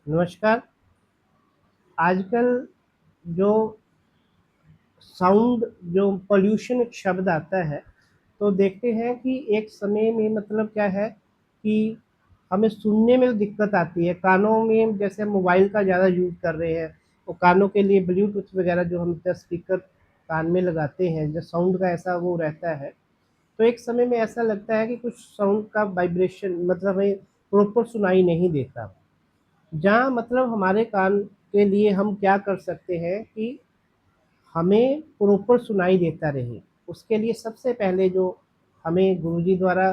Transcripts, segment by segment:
नमस्कार। आजकल जो साउंड जो पॉल्यूशन एक शब्द आता है, तो देखते हैं कि एक समय में मतलब क्या है कि हमें सुनने में दिक्कत आती है। कानों में जैसे मोबाइल का ज़्यादा यूज़ कर रहे हैं, तो कानों के लिए ब्लूटूथ वगैरह जो हम स्पीकर कान में लगाते हैं, जो साउंड का ऐसा वो रहता है, तो एक समय में ऐसा लगता है कि कुछ साउंड का वाइब्रेशन मतलब हमें प्रॉपर सुनाई नहीं देता। जहाँ मतलब हमारे कान के लिए हम क्या कर सकते हैं कि हमें प्रॉपर सुनाई देता रहे। उसके लिए सबसे पहले जो हमें गुरुजी द्वारा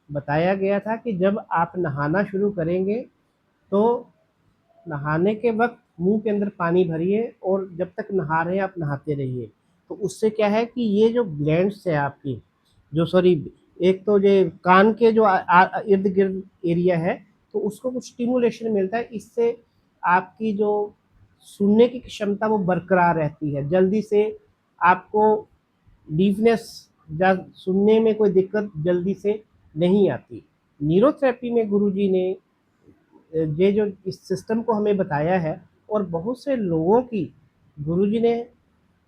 बताया गया था कि जब आप नहाना शुरू करेंगे, तो नहाने के वक़्त मुँह के अंदर पानी भरिए और जब तक नहा रहे हैं आप नहाते रहिए। तो उससे क्या है कि ये जो ग्लैंड्स है आपकी, जो सॉरी एक तो ये कान के जो इर्द-गिर्द एरिया है, तो उसको कुछ स्टिमुलेशन मिलता है। इससे आपकी जो सुनने की क्षमता वो बरकरार रहती है। जल्दी से आपको डीफनेस या सुनने में कोई दिक्कत जल्दी से नहीं आती। न्यूरोथेरेपी में गुरुजी ने ये जो इस सिस्टम को हमें बताया है, और बहुत से लोगों की गुरुजी ने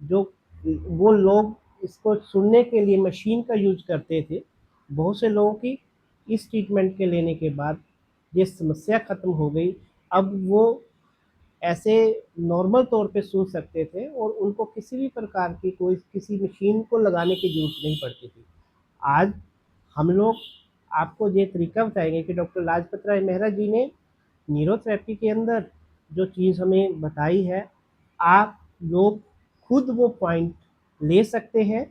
जो वो लोग इसको सुनने के लिए मशीन का यूज करते थे, बहुत से लोगों की इस ट्रीटमेंट के लेने के बाद ये समस्या खत्म हो गई। अब वो ऐसे नॉर्मल तौर पे सुन सकते थे और उनको किसी भी प्रकार की कोई किसी मशीन को लगाने की ज़रूरत नहीं पड़ती थी। आज हम लोग आपको ये तरीका बताएँगे कि डॉक्टर लाजपत राय मेहरा जी ने न्यूरोथेरेपी के अंदर जो चीज़ हमें बताई है, आप लोग खुद वो पॉइंट ले सकते हैं।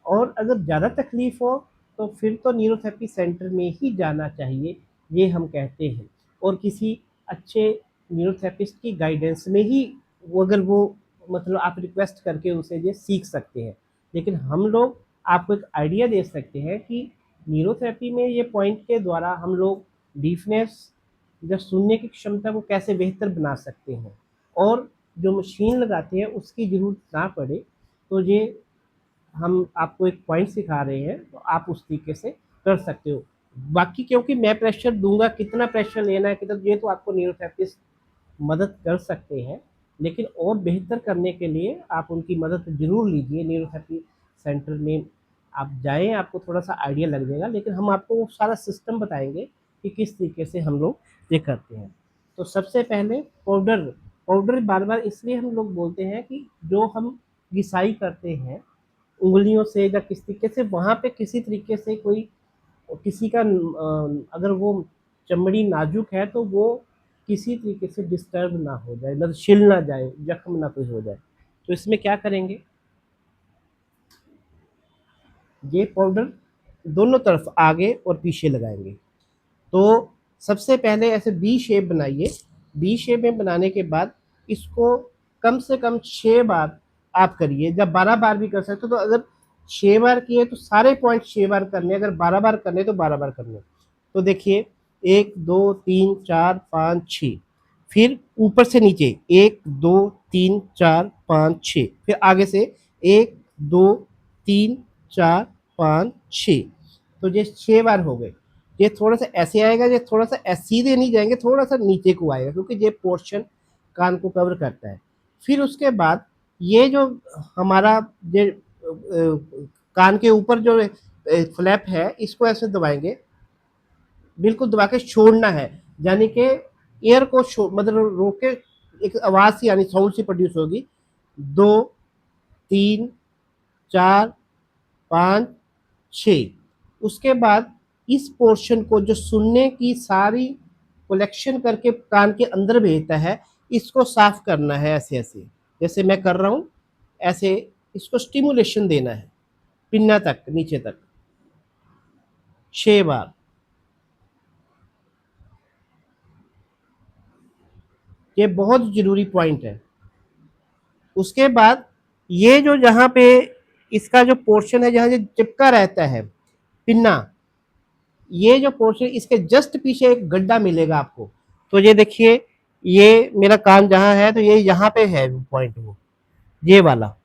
और अगर ज़्यादा तकलीफ़ हो, तो फिर तो न्यूरोथेरेपी सेंटर में ही जाना चाहिए, ये हम कहते हैं। और किसी अच्छे न्यूरोथेरेपिस्ट की गाइडेंस में ही वो अगर वो मतलब आप रिक्वेस्ट करके उसे ये सीख सकते हैं। लेकिन हम लोग आपको एक आइडिया दे सकते हैं कि न्यूरोथेरेपी में ये पॉइंट के द्वारा हम लोग डीफनेस या सुनने की क्षमता को कैसे बेहतर बना सकते हैं, और जो मशीन लगाते हैं उसकी ज़रूरत ना पड़े। तो ये हम आपको एक पॉइंट सिखा रहे हैं, तो आप उस तरीके से कर सकते हो। बाकी क्योंकि मैं प्रेशर दूँगा, कितना प्रेशर लेना है, कितना, ये तो आपको न्यूरोथेरेपिस्ट मदद कर सकते हैं। लेकिन और बेहतर करने के लिए आप उनकी मदद ज़रूर लीजिए। न्यूरोथेरेपी सेंटर में आप जाएँ, आपको थोड़ा-सा आइडिया लग जाएगा, लेकिन हम आपको वो सारा सिस्टम बताएँगे कि किस तरीके से हम लोग ये करते हैं। तो सबसे पहले पाउडर, पाउडर बार-बार इसलिए हम लोग बोलते हैं कि जो हम घिसाई करते हैं उँगलियों से या किस तरीके से, वहाँ पे किसी तरीके से कोई किसी का अगर वो चमड़ी नाजुक है, तो वो किसी तरीके से डिस्टर्ब ना हो जाए, मतलब छिल ना जाए, जख्म ना कोई हो जाए। तो इसमें क्या करेंगे, ये पाउडर दोनों तरफ आगे और पीछे लगाएंगे। तो सबसे पहले ऐसे वी शेप बनाइए। वी शेप में बनाने के बाद इसको कम से कम 6 बार आप करिए, जब 12 बार भी कर सकते हो। तो अगर 6 बार किए तो सारे पॉइंट 6 बार करने, अगर 12 बार करने तो 12 बार करने। तो देखिए, 1 2 3 4 5 6, फिर ऊपर से नीचे 1 2 3 4 5 6, फिर आगे से 1 2 3 4 5 6। तो ये 6 बार हो गए। ये थोड़ा सा ऐसे आएगा, ये थोड़ा सा सीधे नहीं जाएंगे, थोड़ा सा नीचे को आएगा, क्योंकि ये पोर्शन कान को कवर करता है। फिर उसके बाद ये जो हमारा ये कान के ऊपर जो फ्लैप है, इसको ऐसे दबाएंगे, बिल्कुल दबा के छोड़ना है। यानी कि एयर को मतलब रोक के एक आवाज़ सी यानी साउंड सी प्रोड्यूस होगी। 2 3 4 5 6। उसके बाद इस पोर्शन को जो सुनने की सारी कलेक्शन करके कान के अंदर भेजता है, इसको साफ करना है ऐसे ऐसे, जैसे मैं कर रहा हूँ ऐसे। इसको स्टिमुलेशन देना है पिन्ना तक, नीचे तक 6 बार। ये बहुत जरूरी पॉइंट है। उसके बाद ये जो जहाँ पे इसका जो पोर्शन है, जहाँ से चिपका रहता है पिन्ना, ये जो पोर्शन, इसके जस्ट पीछे एक गड्ढा मिलेगा आपको। तो ये देखिए, ये मेरा कान जहाँ है, तो ये यहाँ पे है पॉइंट, वो ये वाला।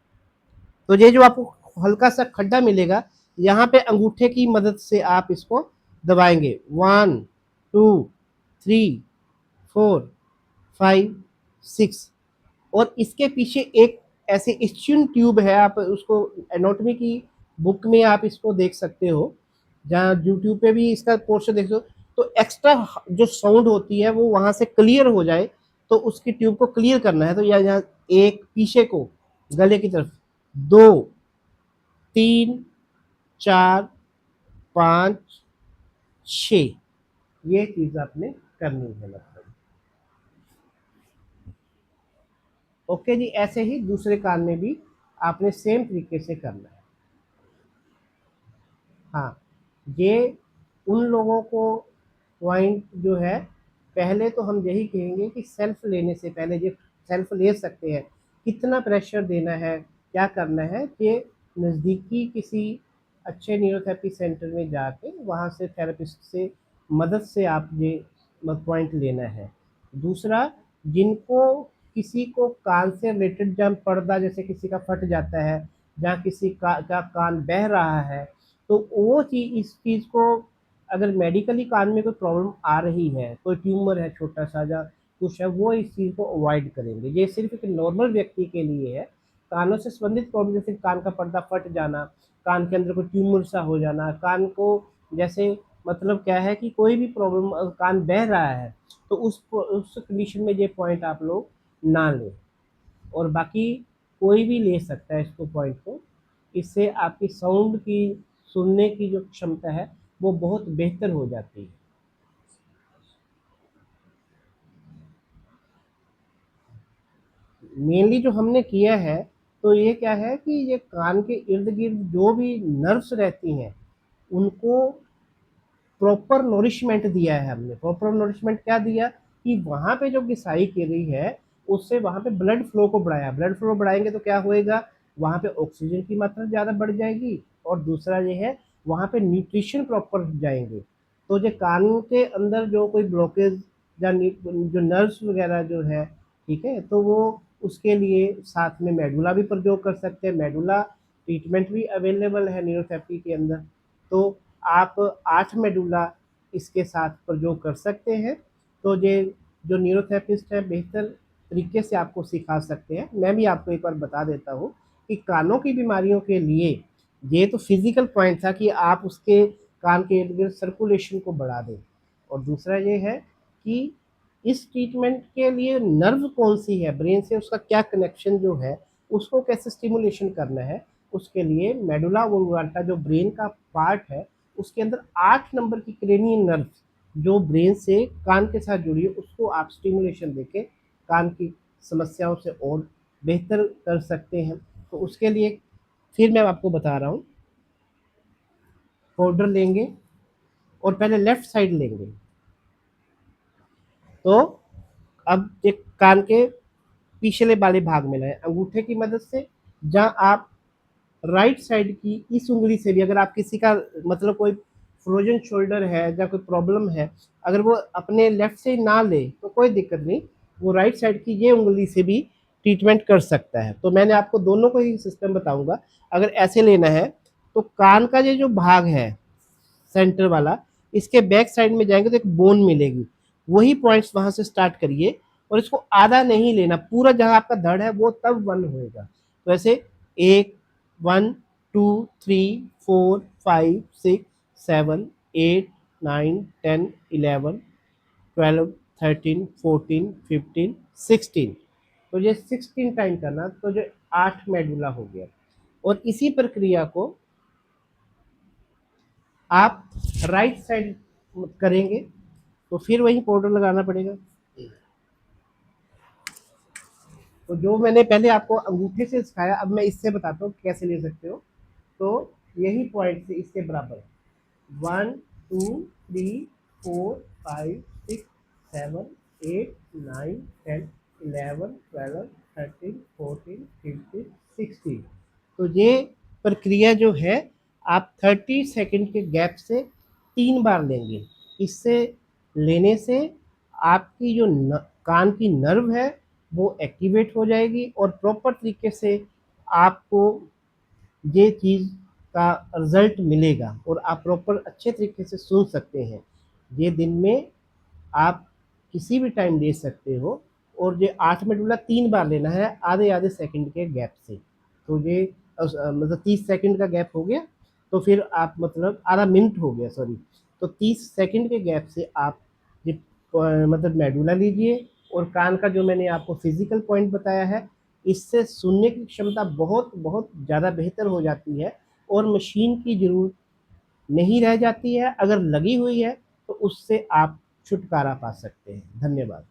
तो ये जो आपको हल्का सा खड्डा मिलेगा, यहाँ पे अंगूठे की मदद से आप इसको दबाएंगे। 1 2 3 4 5, 6। और इसके पीछे एक ऐसे स्ट्यून ट्यूब है, आप उसको एनाटॉमी की बुक में आप इसको देख सकते हो, जहाँ यूट्यूब पे भी इसका पोर्शन देख सकते हो। तो एक्स्ट्रा जो साउंड होती है वो वहां से क्लियर हो जाए, तो उसकी ट्यूब को क्लियर करना है। तो यहाँ एक पीछे को गले की तरफ 2, 3, 4, 5, 6, ये चीज आपने करनी है मतलब। ओके जी, ऐसे ही दूसरे कान में भी आपने सेम तरीके से करना है। हाँ, ये उन लोगों को पॉइंट जो है, पहले तो हम यही कहेंगे कि सेल्फ लेने से पहले, जो सेल्फ ले सकते हैं, कितना प्रेशर देना है, क्या करना है, कि नज़दीकी किसी अच्छे न्यूरोथेरेपी सेंटर में जाके वहाँ से थेरेपिस्ट से मदद से आप ये पॉइंट लेना है। दूसरा, जिनको किसी को कान से रिलेटेड जब पर्दा जैसे किसी का फट जाता है, जहाँ किसी का कान बह रहा है, तो वो चीज़, इस चीज़ को अगर मेडिकली कान में कोई प्रॉब्लम आ रही है, कोई ट्यूमर है छोटा सा या कुछ है, वो इस चीज़ को अवॉइड करेंगे। ये सिर्फ एक नॉर्मल व्यक्ति के लिए है। कानों से संबंधित प्रॉब्लम जैसे कान का पर्दा फट जाना, कान के अंदर कोई ट्यूमर सा हो जाना, कान को जैसे मतलब क्या है कि कोई भी प्रॉब्लम, कान बह रहा है, तो उस कंडीशन में ये पॉइंट आप लोग ना लें। और बाकी कोई भी ले सकता है इसको पॉइंट को। इससे आपकी साउंड की, सुनने की जो क्षमता है वो बहुत बेहतर हो जाती है। मेनली जो हमने किया है, तो ये क्या है कि ये कान के इर्द गिर्द जो भी नर्व्स रहती हैं, उनको प्रॉपर नोरिशमेंट दिया है हमने। प्रॉपर नोरिशमेंट क्या दिया कि वहाँ पे जो घिसाई की रही है, उससे वहाँ पे ब्लड फ्लो को बढ़ाया। ब्लड फ्लो बढ़ाएंगे तो क्या होएगा, वहाँ पे ऑक्सीजन की मात्रा ज़्यादा बढ़ जाएगी, और दूसरा ये है वहाँ पे न्यूट्रिशन प्रॉपर जाएंगे। तो जो कान के अंदर जो कोई ब्लॉकेज या जो नर्व्स वगैरह जो है, ठीक है, तो वो उसके लिए साथ में मेडुला भी प्रयोग कर सकते हैं। मेडुला ट्रीटमेंट भी अवेलेबल है न्यूरोथेरेपी के अंदर। तो आप 8 मेडुला इसके साथ प्रयोग कर सकते हैं। तो ये जो न्यूरोथेरेपिस्ट है बेहतर तरीके से आपको सिखा सकते हैं। मैं भी आपको एक बार बता देता हूँ कि कानों की बीमारियों के लिए ये तो फिजिकल पॉइंट था कि आप उसके कान के इर्द गिर्द सर्कुलेशन को बढ़ा दें। और दूसरा ये है कि इस ट्रीटमेंट के लिए नर्व कौन सी है ब्रेन से, उसका क्या कनेक्शन जो है, उसको कैसे स्टिमुलेशन करना है, उसके लिए मेडुला ओब्लांगेटा जो ब्रेन का पार्ट है, उसके अंदर 8 नंबर की क्रेनियल नर्व जो ब्रेन से कान के साथ जुड़ी है, उसको आप स्टिमुलेशन देके कान की समस्याओं से और बेहतर कर सकते हैं। तो उसके लिए फिर मैं आपको बता रहा हूँ, पाउडर लेंगे और पहले लेफ्ट साइड लेंगे। तो अब एक कान के पिछले वाले भाग में लाए अंगूठे की मदद से, जहाँ आप राइट साइड की इस उंगली से भी, अगर आप किसी का मतलब कोई फ्रोजन शोल्डर है या कोई प्रॉब्लम है, अगर वो अपने लेफ्ट से ना ले तो कोई दिक्कत नहीं, वो राइट साइड की ये उंगली से भी ट्रीटमेंट कर सकता है। तो मैंने आपको दोनों को ही सिस्टम बताऊंगा। अगर ऐसे लेना है तो कान का ये जो भाग है सेंटर वाला, इसके बैक साइड में जाएंगे तो एक बोन मिलेगी, वही पॉइंट्स वहां से स्टार्ट करिए। और इसको आधा नहीं लेना, पूरा जहां आपका धड़ है वो तब वन होएगा। तो ऐसे एक, 1, 2, 3, 4, 5, 6, 7, 8, 9, 10, 11, 12, 13, 14, 15, 16। तो ये 16 टाइम करना, तो जो 8 मेडुला हो गया। और इसी प्रक्रिया को आप राइट साइड करेंगे, तो फिर वही पाउडर लगाना पड़ेगा। तो जो मैंने पहले आपको अंगूठे से सिखाया, अब मैं इससे बताता हूँ कैसे ले सकते हो। तो यही पॉइंट से इसके बराबर 1, 2, 3, 4, 5, 6, 7, 8, 9, 10, 11, 12, 13, 14, 15, 16। तो ये प्रक्रिया जो है आप 30 सेकंड के गैप से 3 बार लेंगे। इससे लेने से आपकी जो कान की नर्व है वो एक्टिवेट हो जाएगी, और प्रॉपर तरीके से आपको ये चीज़ का रिजल्ट मिलेगा, और आप प्रॉपर अच्छे तरीके से सुन सकते हैं। ये दिन में आप किसी भी टाइम ले सकते हो। और ये 8 मेडुला 3 बार लेना है आधे आधे सेकंड के गैप से। तो ये मतलब 30 सेकंड का गैप हो गया, तो फिर आप मतलब आधा मिनट हो गया सॉरी, तो 30 सेकंड के गैप से आप ये मतलब मेडुला लीजिए, और कान का जो मैंने आपको फिजिकल पॉइंट बताया है, इससे सुनने की क्षमता बहुत बहुत ज़्यादा बेहतर हो जाती है, और मशीन की ज़रूरत नहीं रह जाती है। अगर लगी हुई है तो उससे आप छुटकारा पा सकते हैं। धन्यवाद।